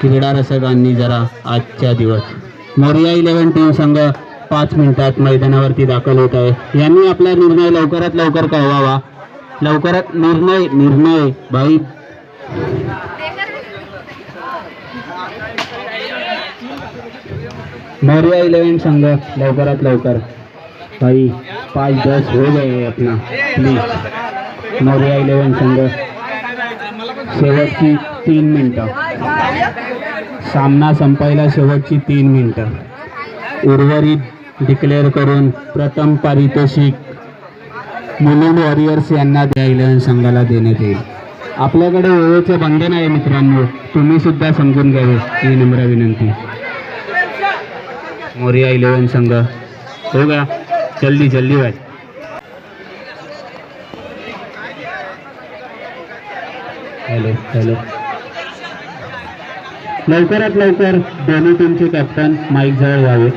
क्रीडा रसिकांनी जरा आजच्या दिवस मोरिया 11 टीम संघ 5 मिनिटात मैदानावरती दाखल होत आहे. यांनी आपला निर्णय लवकरात लवकर कळवावा. लवकरात निर्णय भाई. मोरिया 11 संघ लवकरात लवकर भाई 5-10 हो गए अपना प्लीज. मोरिया 11 संघ शेवटची 3 मिनिटं. सामना संपायला शेवटची 3 मिनिटं. उर्वरित डिक्लेअर करून प्रथम पारितोषिक मुलुंड वॉरियर्स यांना 11 संघाला देण्यात येईल. आपल्याकडे वेळेचे बंधन आहे मित्रांनो, तुम्ही सुद्धा समजून घ्यावे ही नम्र विनंती. मोरिया 11 संघ हो गया, जल्दी जल्दी भाई. Hello hello. लवकरात लवकर दोन्ही टीमचे कॅप्टन माईक जवळ व्हावे.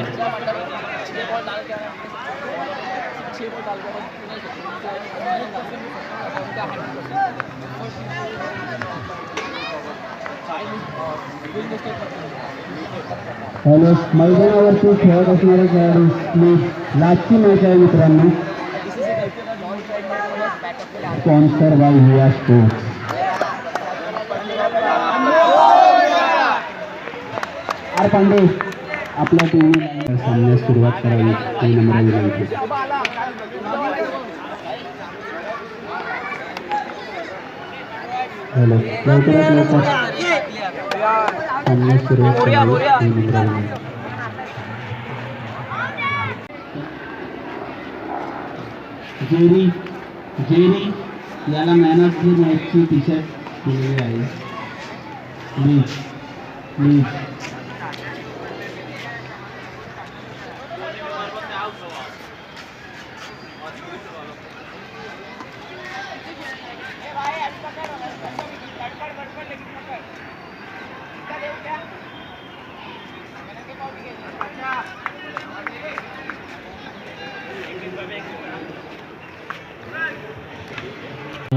हॅलो. मैदानावरती खेळत असणारे खेळाडू प्लीज, लास्टची मॅच आहे मित्रांनो. Sponsor by via sports. R Pandey आपल्या टीमने सामन्यास सुरुवात करावी ही नम्र विनंती. हॅलो. लवकरात लवकर सामन्यास सुरुवात करावी ही नम्र विनंती. जेरी याला मॅन ऑफ दी मॅचची टी शर्ट दिलेली आहे. Please please.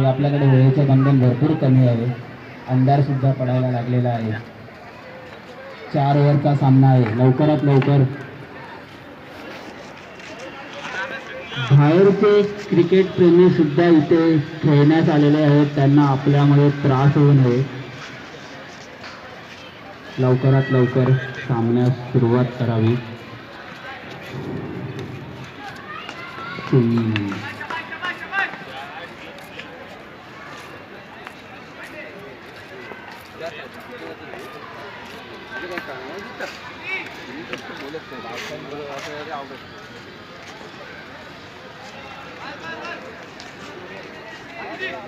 आपल्याकडे वेळेचे बंधन भरपूर कमी आहे. अंधार सुद्धा पडायला लागलेला आहे. 4 ओव्हरचा सामना आहे. लवकरात लवकर बाहेरचे क्रिकेट प्रेमी सुद्धा इथे खेळण्यास आलेले आहेत. त्यांना आपल्यामुळे त्रास होऊ नये. लवकरात लवकर सामन्यास सुरुवात करावी.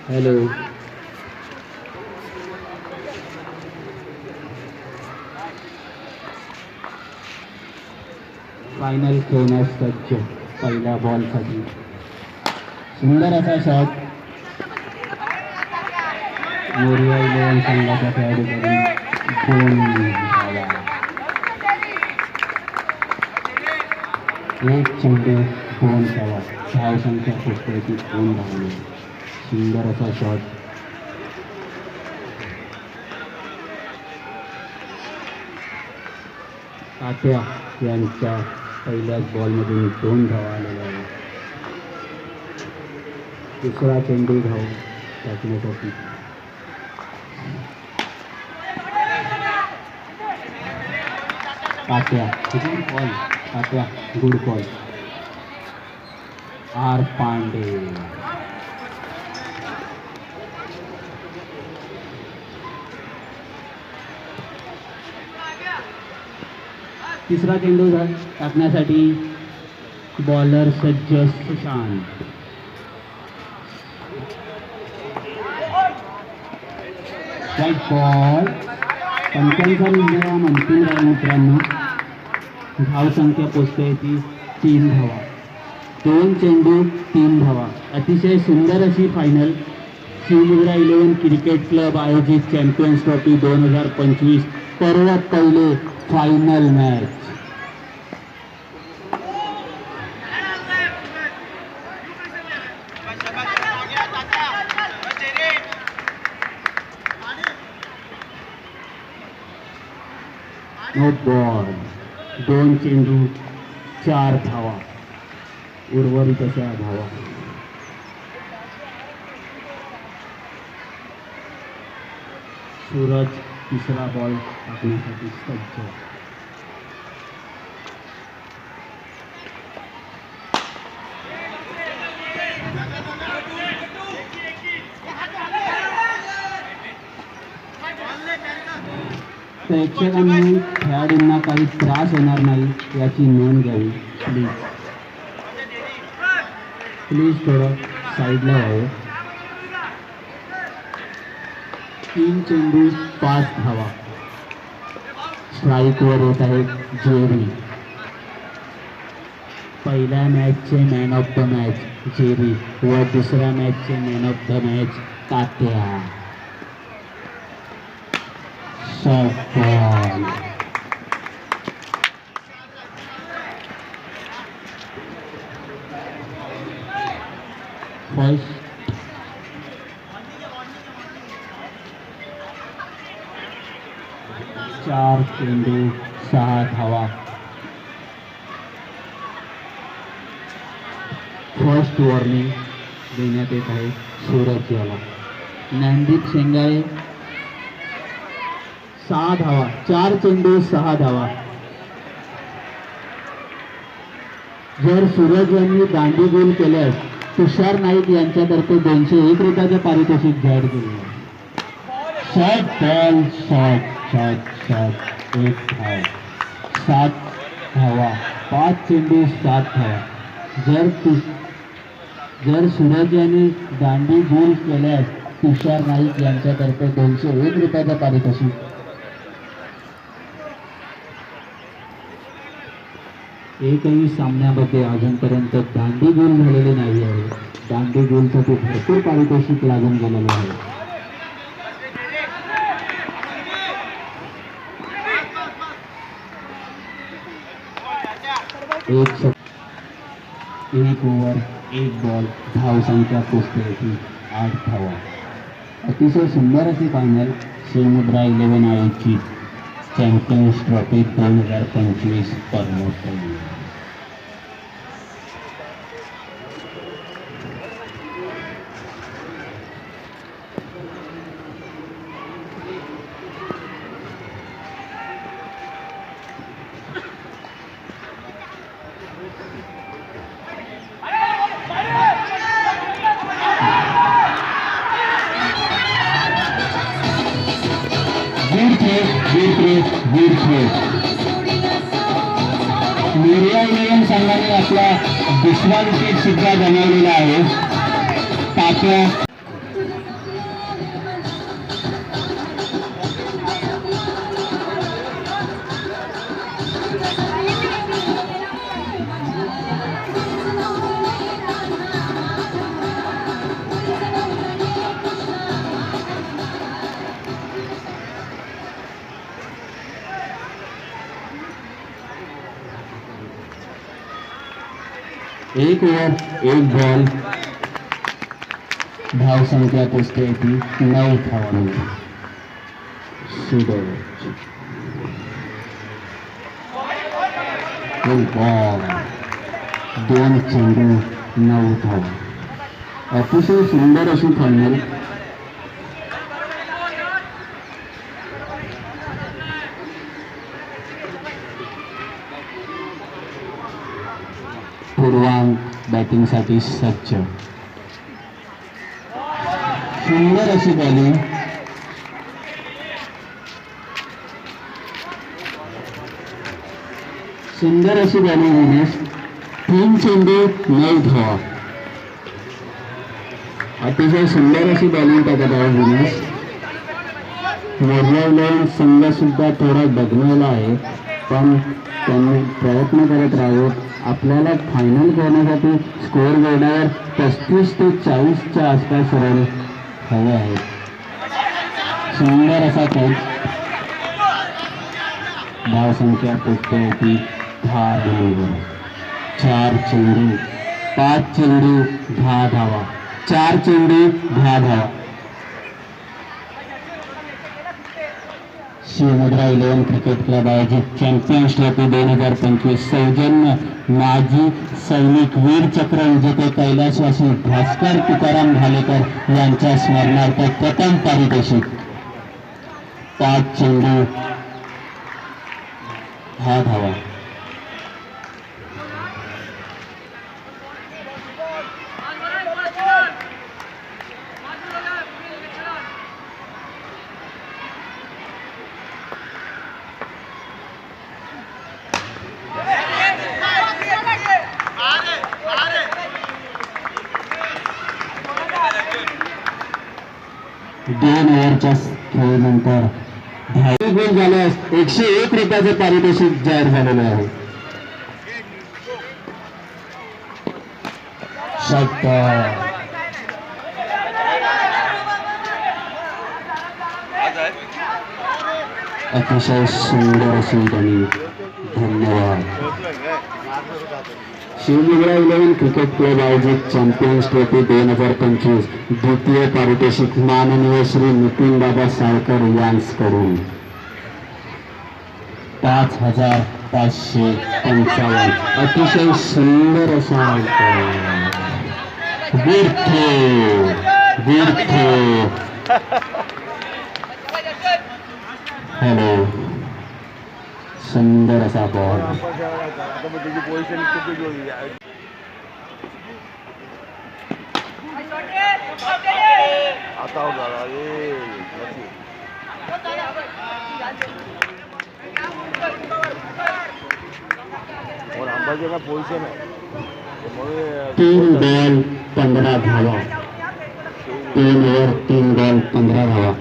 हॅलो. फायनल खेळण्यास सज्ज. पहिल्या बॉलसाठी सुंदर असा शॉट मोरिया 11 संघाच्या खेळाडूकडून. 2 धावा. 1 चेंडू 2 धावा. धावसंख्या पुस्तकाची 2 धावणे. सुंदर असा शॉट. तात्या यांच्या पहिल्याच बॉलमधून 2 धावा आलेल्या आहेत. दुसरा चेंडू धाव टाकण्यासाठी. तात्या गुड कॉल. तात्या गुड कॉल. आर पांडे. तिसरा चेंडू टाकण्यासाठी बॉलर सज्ज सुशांत. White ball. 55 इंडिया अंतिम राहील मित्रांनो. धावसंख्या पोचते ती 3 धावा. 2 चेंडू 3 धावा. अतिशय सुंदर अशी फायनल. शिवमुद्रा 11 क्रिकेट क्लब आयोजित चॅम्पियन्स ट्रॉफी 2025 सर्वात पहिले फायनल मॅच. No ball. 2 चेंडू 4 धावा. उर्वरित अशा धावा. सूरज तिसरा बॉल टाकण्यासाठी सज्ज. प्रेक्षकांनी खेळाडूंना काही त्रास होणार नाही याची नोंद घ्यावी प्लीज. थोडं साईडला व्हावं. 3 चेंडू 5 धावा. स्ट्राईकवर येत आहेत जेरी. पहिल्या मॅचचे man of the match Jerry व दुसऱ्या मॅचचे man of the match Tatya. Softball. First 4 चेंडू 6 धावा. फर्स्ट वॉर्निंग देण्यात येत आहे सूरज याला. ज्ञानदीप शेंगाळे 6 धावा. 4 चेंडू 6 धावा. जर सूरज यांनी दांडी गोल केल्यास तुषार नाईक यांच्यातर्फे 201 रुपयाचे पारितोषिक जाहीर केले. Shot ball. Shot shot shot. 1 धाव. 7 धावा. 5 चेंडू 7 धावा. जर सूरज यांनी दांडी गोल केल्यास तुषार नाईक यांच्यातर्फे 201 रुपयाचा पारितोषिक. एकही सामन्यामध्ये अजूनपर्यंत दांडी गोल झालेले नाही आहे. दांडी गोलसाठी भरपूर पारितोषिक लागून गेलेले आहे. एक ओव्हर 1 बॉल. धाव संख्या पोचते 8 धावा. अतिशय सुंदर अशी फायनल शिवमुद्रा 11 आयोजित चॅम्पियन्स ट्रॉफी 2025 परमोत्तम. मीडिया 11 संघाने आपला दुसरा विकेट सुद्धा गमावलेला आहे. तात्या एक ओव्हर 1 बॉल. धाव संख्या पोचते 9 धावांनी. सूरज 1 बॉल 2 चेंडू 9 धावा. अतिशय सुंदर अशी फायनल. पूर्वांग बॅटिंगसाठी सज्ज. सुंदर अशी बॉलिंग. सुंदर अशी बॉलिंग विनेश. 3 चेंडू 9 धावा. अतिशय सुंदर अशी बॉलिंग टाकत आहे विनेश. मोजलावलेला संघ सुद्धा थोडा डगमगला आहे पण त्यांनी प्रयत्न करत राहावे. आपल्याला फायनल खेळण्यासाठी स्कोअर बोर्डावर 35 ते 40च्या आसपास रन हवे आहेत. सुंदर असा कॅच. धाव संख्या पोचते 10 धावांवर. 4 चेंडू 5 चेंडू 10 धावा. 4 चेंडू 10 धावा. शिवमुद्रा 11 क्रिकेट क्लब आयोजित चॅम्पियन्स ट्रॉफी 2025 सौजन्य माजी सैनिक वीर चक्र विजेते कैलासवासी भास्कर तुकाराम भालेकर यांच्या स्मरणार्थ प्रथम पारितोषिक 5 चेंडू 10 धावा. दोन ओव्हरच्या खेळीनंतर गोल झाल्यास 101 रुपयाचे पारितोषिक जाहीर झालेले आहे. अतिशय सुंदर अशी त्यांनी धन्यवाद. शिवमुद्रा 11 क्रिकेट क्लब आयोजित चॅम्पियन्स ट्रॉफी 2025 द्वितीय पारितोषिक माननीय श्री नितीन बाबा साळकर यांच्याकडून 5,555. अतिशय सुंदर असा हॅलो सुंदर असा बॉल. तीन बॉल 15 धावा. 3 ओव्हर 3 बॉल 15 धावा.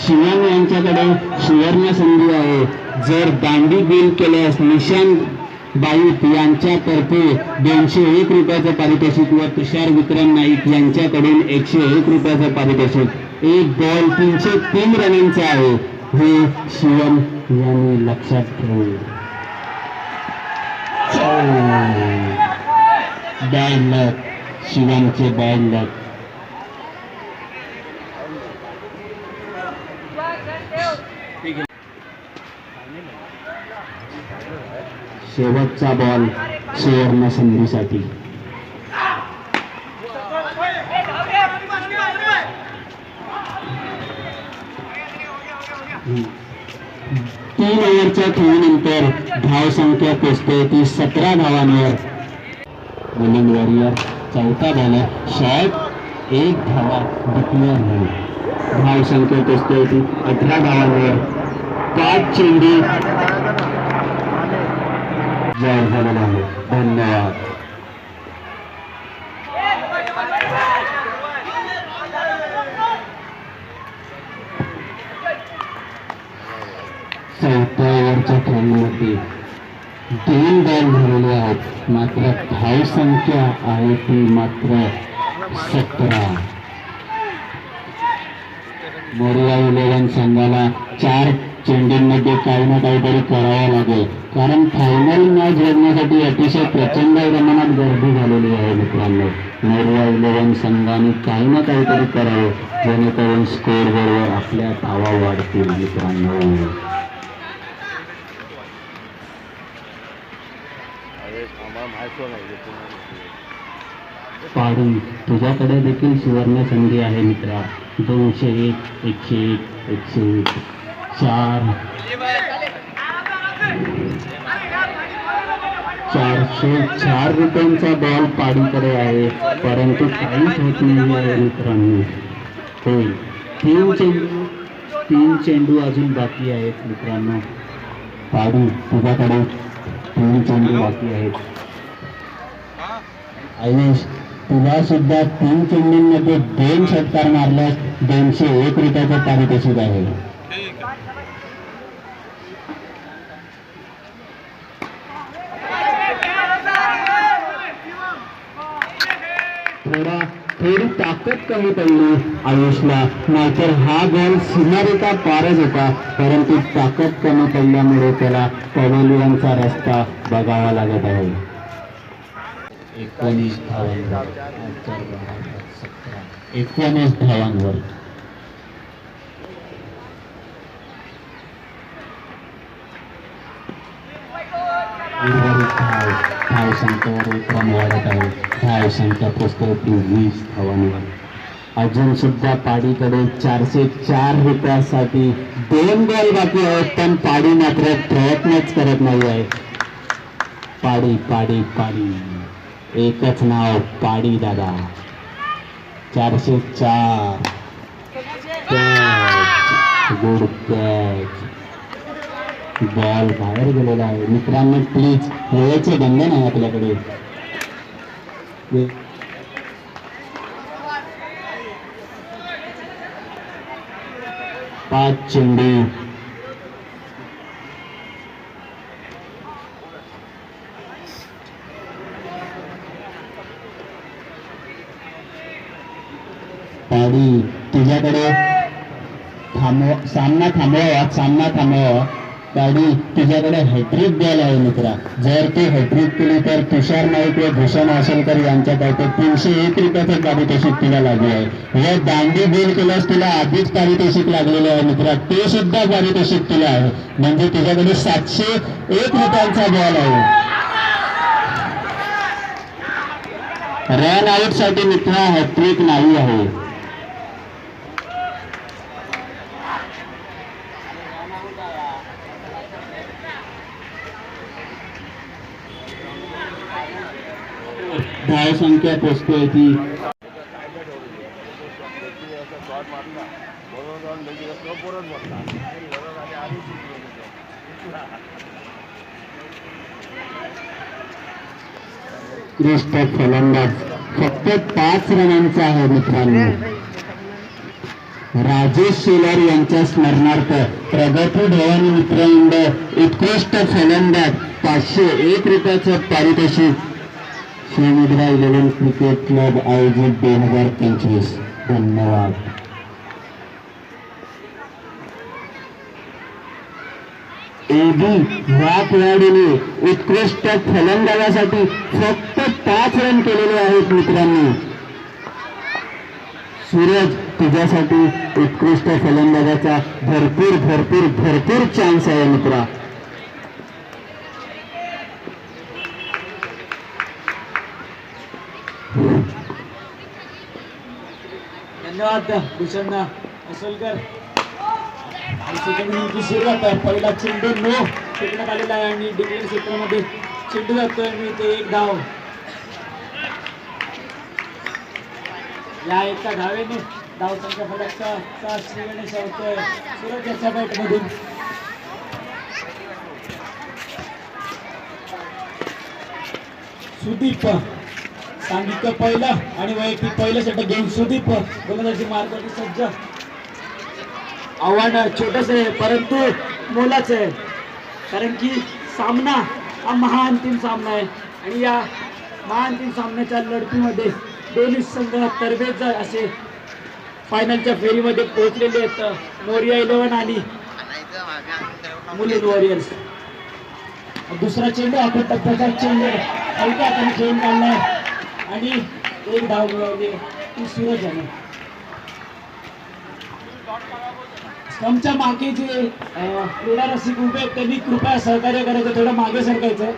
शिवान यांच्याकडे सुवर्ण संधी आहे. जर दांडी बिल केल्यास निशांत बाईत यांच्यातर्फे 201 रुपयाचं पारितोषिक व तुषार विक्रम नाईक यांच्याकडून 101 रुपयाचं पारितोषिक. एक बॉल 303 रनांचा आहे हे शिवम यांनी लक्षात ठेवले. बॅड लक शिवमचे बॅड लक. शेवटचा बॉल सुवर्ण संधीसाठी. 3 ओव्हरच्या खेळीनंतर धावसंख्या पोचते ती 17 धावांवर. बॉलिंग वॉरियर चौथा बॉलर शॉट 1 धावा डिक्लेअर झाली. धावसंख्या पोचते ती 18 धावांवर. 5 चेंडू जाहीर झालेला आहे. धन्यवाद. चौथ्या ओव्हरच्या खेळीमध्ये 2 बॉल झालेले आहेत मात्र धावसंख्या आहे ती मात्र 17. मोरिया 11 संघाला 4 चेंडूंमध्ये काही ना काहीतरी करावं लागेल कारण फायनल मॅच जिंकण्यासाठी अतिशय प्रचंड प्रमाणात गर्दी झालेली आहे मित्रांनो. मोरिया 11 संघाने काही ना काहीतरी करावं जेणेकरून स्कोअर बरोबर आपल्या धावा वाढतील मित्रांनो. पाडू तुझ्याकडे देखील सुवर्ण संधी आहे मित्रा. 201 101 101 404 रुपयांचा बॉल पाडूकडे आहे परंतु काहीच होत नाही आहे मित्रांनो. होईल 3 चेंडू अजून बाकी आहेत मित्रांनो. पाडू तुझ्याकडे 3 चेंडू बाकी आहेत. आयुष तुला सुद्धा 3 चेंडूंमध्ये 2 षटकार मारल्यास 201 रुपयाचं पारितोषिक आहे. थोडी ताकद कमी पडली आयुषला नाहीतर हा बॉल सीमारेखा पारच होता परंतु ताकद कमी पडल्यामुळे त्याला पवेलियनचा रस्ता बघावा लागत आहे. 19 धावांवर 19 धावांवर उर्वरित धाव संख्येवर विक्रम वाढत आहे. धाव संख्या पोचते 20 धावांवर. अजून सुद्धा पाडीकडे 404 रुपयासाठी 2 बॉल बाकी आहेत, पण पाडी मात्र प्रयत्नच करत नाही आहे. पाडी पाडी पाडी एकच नाव पाडी दादा. 404 गुड कॅच. बॉल बाहेर गेलेला आहे. मित्रांनो प्लीज वेळेचे बंधन आहे आपल्याकडे. 5 चेंडू. पाडी तुझ्याकडे सामना थांबवा. पाडी तुझ्याकडे हॅट्रिक बॉल आहे मित्रा. जर तू हॅट्रिक केली तर तुषार नाईक व भूषण आसलकर यांच्याकडे 301 रुपयाचं पारितोषिक तुला लागले आहे. व दांडी गोल केल्यास तुला आधीच पारितोषिक लागलेले आहे मित्रा. ते सुद्धा पारितोषिक तुला आहे. म्हणजे तुझ्याकडे 701 रुपयांचा बॉल आहे. रन आउट साठी मित्रा हॅट्रिक नाही आहे. धाव संख्या पोचते ती 30 फलंदाज फक्त 5 रनांचा आहे मित्रांनो. राजेश शेलार यांच्या स्मरणार्थ प्रगती भवानी मित्रमंड उत्कृष्ट फलंदाज 501 रुपयाचं पारितोषिक श्रीमुद्रा 11 क्रिकेट क्लब आयोजित 2025. धन्यवाद. एबी ह्या खेळाडूने उत्कृष्ट फलंदाजासाठी फक्त 5 रन केलेले आहेत मित्रांनो. सूरज तुझ्यासाठी उत्कृष्ट फलंदाजाचा भरपूर भरपूर भरपूर चान्स आहे मित्रा. धन्यवाद भूषण आसलकर. सुरुवात पहिला चेंडू नो फेकण्यात आलेला आहे आणि डिक्लेअर क्षेत्रामध्ये चेंडू जातोय मी ते 1 धाव. या एका धावेने धाव संख्या फलकचा श्रीगणेश होतोय सूरज याच्या बॅट मधून. सुदीप सांघिक पहिला आणि वैयक्तिक पहिलं षटक घेऊन सुदीप गोलंदाजी मार्गाची सज्ज. आव्हान छोटस आहे परंतु मोलाचं आहे, कारण की सामना हा महाअंतिम सामना आहे आणि या महाअंतिम सामन्याच्या लढतीमध्ये दोन्ही संघ तरबेज असे फायनलच्या फेरीमध्ये पोहोचलेले आहेत. मोरिया 11 आणि मुलीन वॉरियर्स. दुसरा चेंडू आपण टप्प्याचा चेंडू हलक्या हाताने खेळून काढलाय आणि 1 धाव मिळवली ती सूरज याने. स्टंपच्या मागे जे क्रीडा रसिक उभे आहेत त्यांनी कृपया सहकार्य करायचं, थोडं मागे सरकायचं.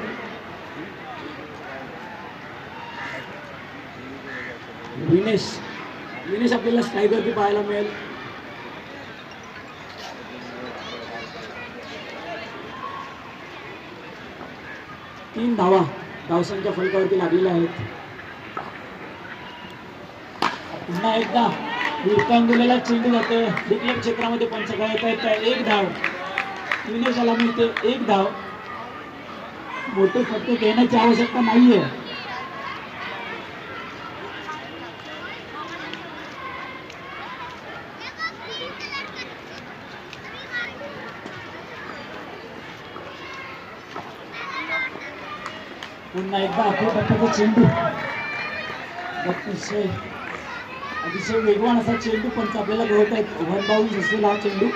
विनेश आपल्याला स्ट्राईकवरती पाहायला मिळेल. तीन धावा धावसंख्या फलकावरती लागलेल्या आहेत. पुन्हा एकदा विरकांगुलेला चेंडू जातोय डिक्लेअर क्षेत्रामध्ये. पंच खेळत आहेत 1 धाव. विनेशाला मिळते 1 धाव. मोठे फटके घेण्याची आवश्यकता नाहीये. पुन्हा एकदा आपल्या चेंडू अतिशय वेगवान असा चेंडू पंच आपल्याला गवत आहेत. 1 असेल हा चेंडू.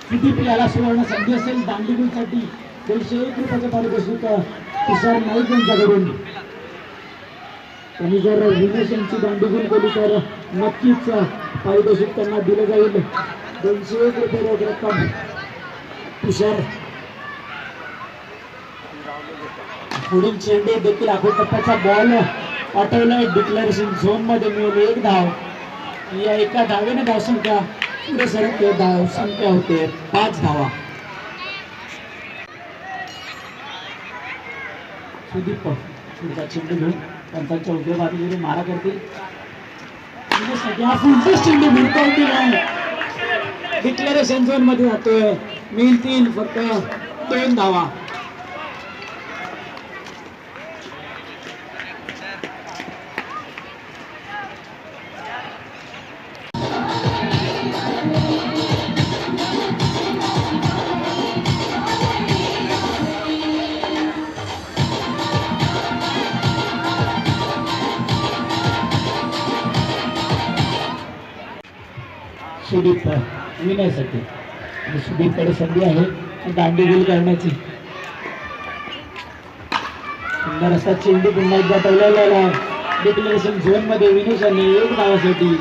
सुदीप याला सुवर्ण संधी असेल दांडीगुलसाठी 201 रुपयाचं पारितोषिक तुषार नाईक यांच्याकडून. त्यांनी जर विनेश यांची दांडीगुल केली तर नक्कीच पारितोषिक त्यांना दिलं जाईल. 201 रुपये रोख रक्कम तुषार. पुढील चेंडू देखील आखूड टप्प्याचा बॉल पाठवलाय डिक्लेरेशन झोन मध्ये. मिळून 1 धाव. या एका धावेने धावसंख्या पुढे सरकते. धावसंख्या होते 5 धावा. सुदीप पुढचा चेंडू घेऊन पंचांच्या उजव्या बाजूने मारा करतील. सध्या पुढचा चेंडू भिरकावतील आहे. डिक्लेरेशन झोन मध्ये जातोय. मिळतील फक्त 2 धावा. सुदीप विनयसाठी आणि सुदीपकडे संधी आहे दांडीगुल करण्याची. सुंदर असा चेंडू पुन्हा एकदा पहिल्या डिक्लेरेशन झोन मध्ये विनेश आणि 1 धावासाठी.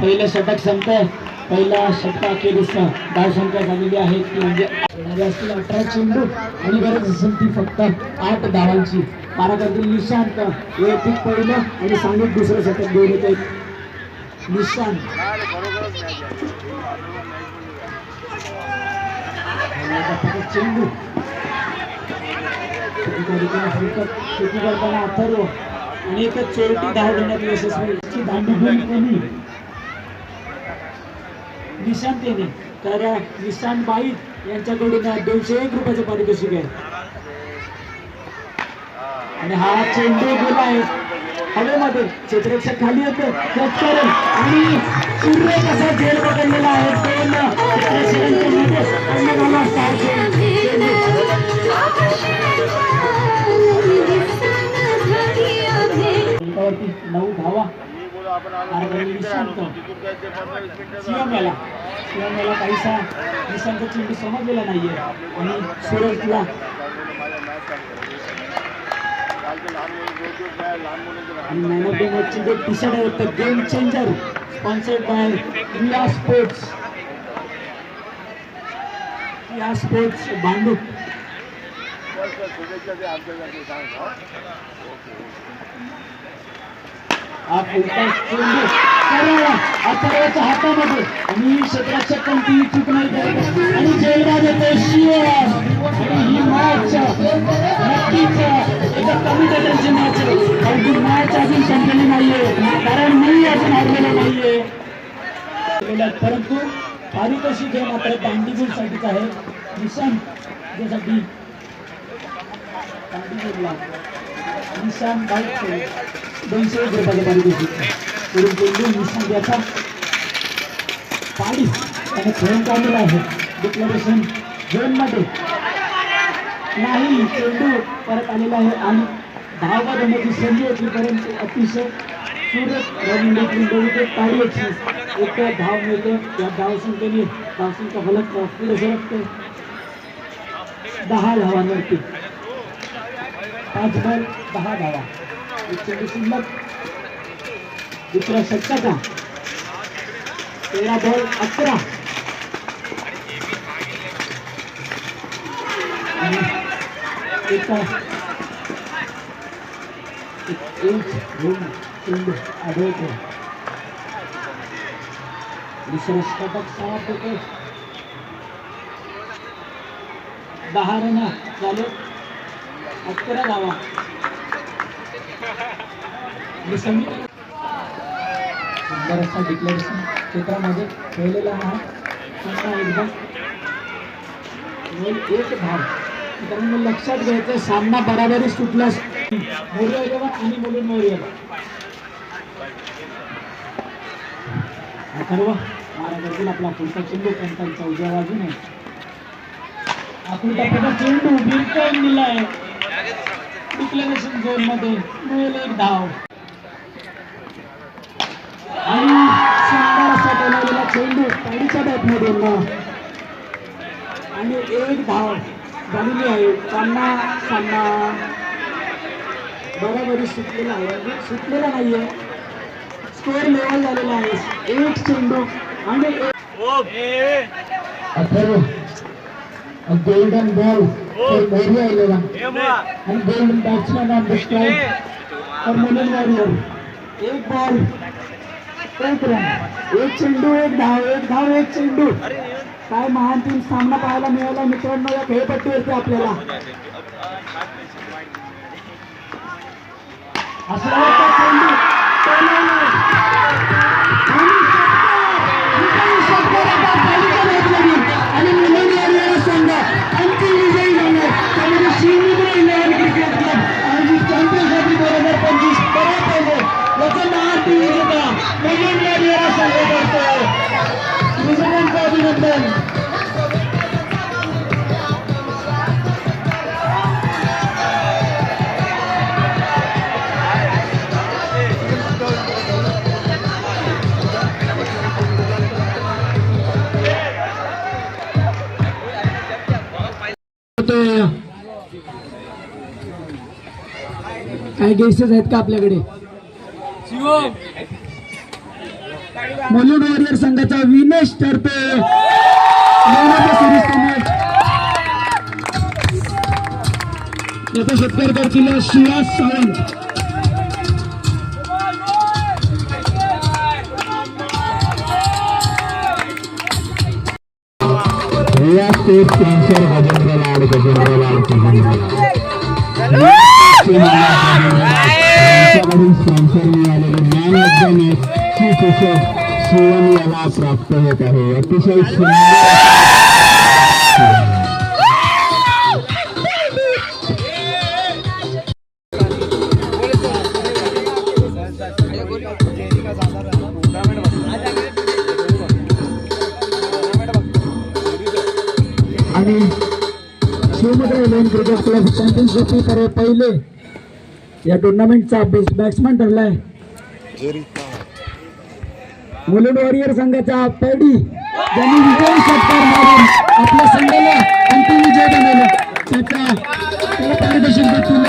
पहिलं षटक संपतंय. पहिल्या षटकाखेरीस धावसंख्या झालेली आहे ती म्हणजे असतील 18 चेंडू आणि गरज असेल ती फक्त 8 धावांची. मारा करतील निशांत. वैयक्तिक पहिलं आणि सामूहिक दुसरं षटक घेऊन येत आहेत. निशांत चेंडू शेती करताना अथर्व आणि एक चोरटी धाव घेण्यात यशस्वी. दांडीगुल कमी निशांत येणे तर निशांत बाईत यांच्याकडून 201 रुपयाचं पारितोषिक आहे. आणि हा चेंडू गेला आहे हवेमध्ये. क्षेत्ररक्षक खाली येतो करेल आणि सूर्य कसा झेल पकडलेला आहे. 9 धावा. शिवमला काहीसा निशांत चेंडू समजलेला नाहीये आणि सूरजला आणि मॅन ऑफ द मॅचची जे टी शर्ट आहे तर game changer sponsored by Riya sports. Riya sports Bhandup. हा पुढचा चेंडू अथर्वच्या हातामध्ये आणि क्षेत्ररक्षक कोणतीही चूक नाही करत आणि जयराज येतो शिव. आणि ही मॅच नक्कीच एका कमिटेटरची मॅच आहे. अगदी मॅच अजून संपलेली नाहीये कारण मी अजून हरलेलो नाहीये. परंतु पारितोषिक हे मात्र दांडीगुलसाठीच आहे. निशांत ज्यासाठी दांडीगुलला निशांत बाईक 201 रुपयाचं पारितोषिक. पुढील चेंडू निशांत याचा पाडी त्याने खेळून काढलेला आहे डिक्लेरेशन झोन मध्ये. नाही चेंडू परत आलेला आहे आणि धावा देण्याची संधी होती परंतु अतिशय सुरत रवींद्र ताडीची 1 धाव मिळते. या धावसंख्येने धावसंख्या फलक पुढे सरकते 10 धावांवरती. 5 बॉल 10 धावा. चेंडू शिल्लक दुसऱ्या षटकाचा 13 बॉल 11. चेंडू आढळतो. दुसरं षटक समाप्त होते. 10 रन झाले 11 धावा. सुंदर असा डिक्लेरेशन क्षेत्रामध्ये खेळलेला आहे. पुन्हा एकदा 1 धाव. मित्रांनो लक्षात घ्यायचं सामना बराबरी सुटला. मोर्या आणि मुलून मोर्या अथर्व मारा करतील आपला पुढचा चेंडू पंचांच्या उजव्या बाजूने. आपण टप्प्याचा चेंडू बिरकावून दिलाय डिक्लेरेशन झोन मध्ये. मिळेल 1 धाव. आणि सुंदर असा बनवलेला चेंडू पाडीच्या बॅटमधून आणि 1 धाव झालेली आहे. सामना बरोबरी सुटलेला आहे, म्हणजे सुटलेला नाहीये, स्कोअर लेवल झालेला आहे. 1 चेंडू आणि गोल्डन बॉल फॉर मोरिया 11 आणि golden batsman on the strike for Mulund warrior. 1 ball 1 run, 1 चेंडू 1 धाव, 1 धाव 1 चेंडू. काय महान टीम सामना पाहायला मिळाला मित्रांनो या खेळपट्टीवरती आपल्याला. असला होता चेंडू टोलवला. आणि मुलुंड वॉरियर संघ अंतिम विजयी झाले. त्यामध्ये श्रीमुद्रा 11 क्रिकेट क्लब आणि चॅम्पियन्स ट्रॉफी 2025 परत आले. याचा महान टीम विजेता मुलुंड वॉरियर संघ करतोय. विजेत्यांचं अभिनंदन. काय गेसेस आहेत का आपल्याकडे? मुलुंड वॉरियर संघाचा विनेश ठरतोय. याचा सत्कार करतील शिवाज सावंत. स्पॉन्सर गजेंद्र मिळालेले man of the match chief Shivam याला प्राप्त होत आहे. अतिशय सुंदर आणि Shivmudra 11 cricket club champions trophy पहिले या टुर्नामेंटचा बॅट्समॅन ठरलाय. मुलुंड वॉरियर संघाचा पैडी ज्यांनी विजयी षटकार मारून आपल्या संघाला अंतिम विजय बनवला त्याला पारितोषिक देतील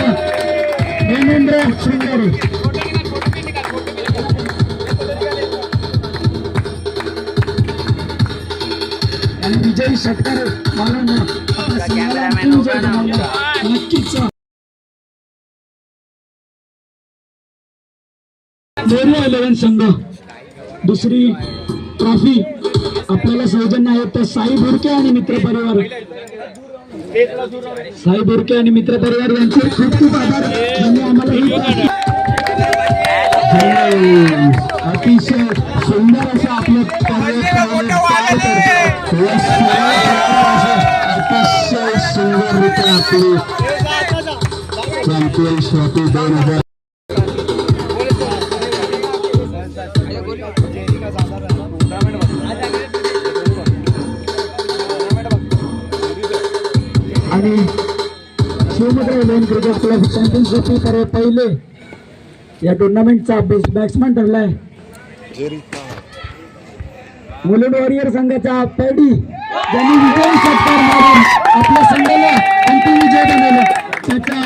हेमेंद्र श्रृंगारे. आणि विजयी षटकार मारून आपल्या संघाला अंतिम विजय बनवला. नक्कीच मोरिया 11 संघ दुसरी ट्रॉफी आपल्याला सौजन्य आहेत तर साई बुरके आणि मित्र परिवार यांचे खूप खूप आभार. त्यांनी आम्हाला ही अतिशय सुंदर असं आपलं अतिशय सुंदररित्या आपली चॅम्पियन्स ट्रॉफी 2000 आणि Shivmudra 11 cricket club champions trophy पहिले या टुर्नामेंटचा बॅट्समॅन ठरलाय. मुलुंड वॉरियर संघाचा पैडी ज्यांनी विजयी षटकार मारून आपल्या संघाला अंतिम विजय बनवला त्याला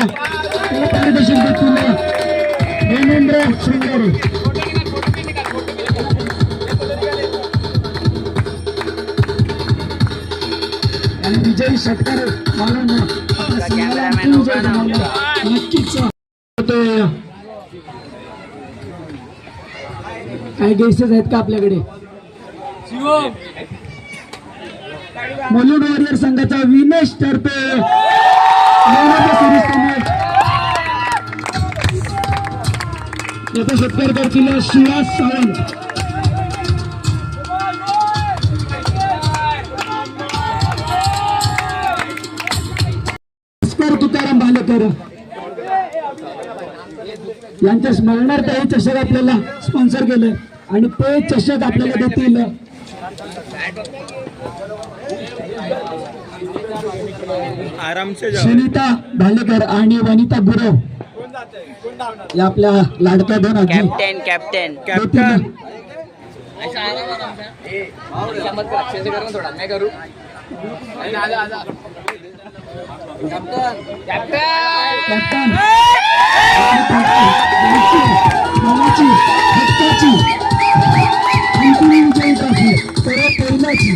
पारितोषिक देतील हेमेंद्र श्रृंगारे. आणि विजयी षटकार मारून आपल्या संघाला अंतिम विजय बनवला. नक्कीच काय गेसेस आहेत का आपल्याकडे? मुलुंड वॉरियर संघाचा विनेश ठरतोय. याचा सत्कार करतील शिवाज सावंत. तुकाराम भालेकर यांच्या स्मरणार्थ हे चषक आपल्याला स्पॉन्सर केले आणि ते चषक आपल्याला देतील सुनीता भालेकर आणि वनिता गुरव या आपल्या लाडक्या दोन आजी कॅप्टन मोलाची हक्काची अंतिम विजयी ट्रॉफी परत पहिल्याची